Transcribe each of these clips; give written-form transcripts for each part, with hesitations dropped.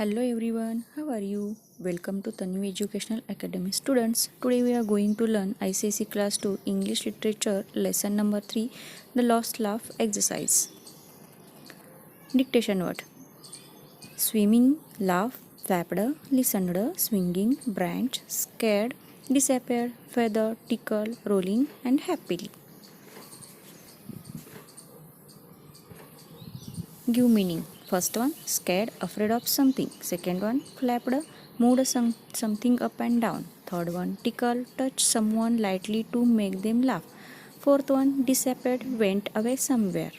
Hello everyone, how are you? Welcome to Tanvi Educational Academy students. Today we are going to learn ICSE Class 2 English Literature Lesson number 3 The Lost Laugh Exercise. Dictation word Swimming, laugh, flapped, listened, swinging, branch, scared, disappeared, feather, tickle, rolling and happily. Give meaning. First one, scared, afraid of something. Second one, flapped, moved something up and down. Third one, tickle, touch someone lightly to make them laugh. Fourth one, disappeared, went away somewhere.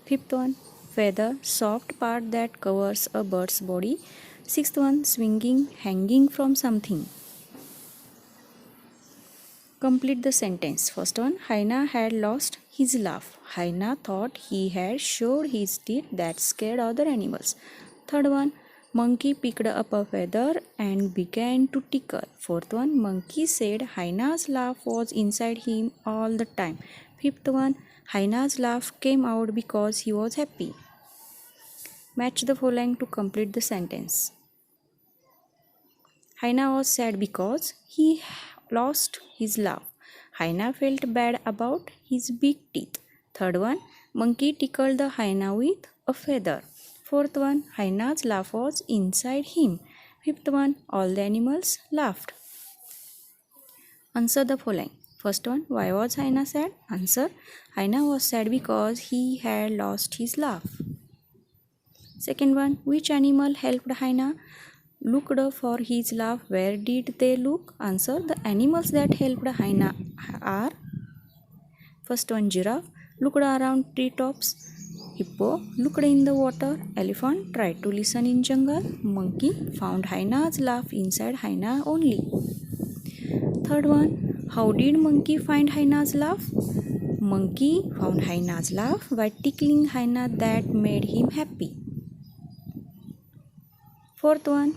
Fifth one, feather, soft part that covers a bird's body. Sixth one, swinging, hanging from something. Complete the sentence. First one, Haina had lost his laugh. Haina thought he had showed his teeth that scared other animals. Third one, monkey picked up a feather and began to tickle. Fourth one, monkey said Haina's laugh was inside him all the time. Fifth one, Haina's laugh came out because he was happy. Match the following to complete the sentence. Haina was sad because he lost his laugh. Haina felt bad about his big teeth. Third one, monkey tickled the hyena with a feather. Fourth one, Haina's laugh was inside him. Fifth one, all the animals laughed. Answer the following. First one, why was Haina sad? Answer, Haina was sad because he had lost his laugh. Second one, which animal helped Haina? Looked for his laugh. Where did they look? Answer, the animals that helped Haina are first one, giraffe, looked around treetops. Hippo looked in the water. Elephant tried to listen in jungle. Monkey found Haina's laugh inside Haina only. Third one, how did monkey find Haina's laugh? Monkey found Haina's laugh by tickling Haina that made him happy. Fourth one,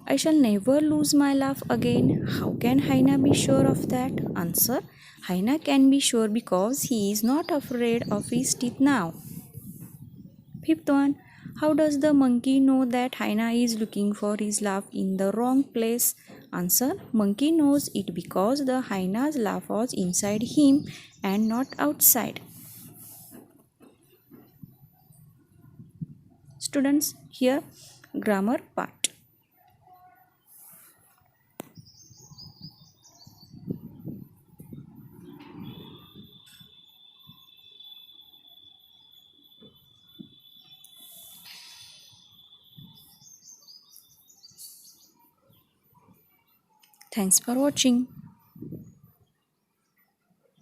I shall never lose my laugh again. How can Haina be sure of that? Answer, Haina can be sure because he is not afraid of his teeth now. Fifth one, how does the monkey know that Haina is looking for his laugh in the wrong place? Answer, monkey knows it because the Haina's laugh was inside him and not outside. Students, here grammar part. Thanks for watching.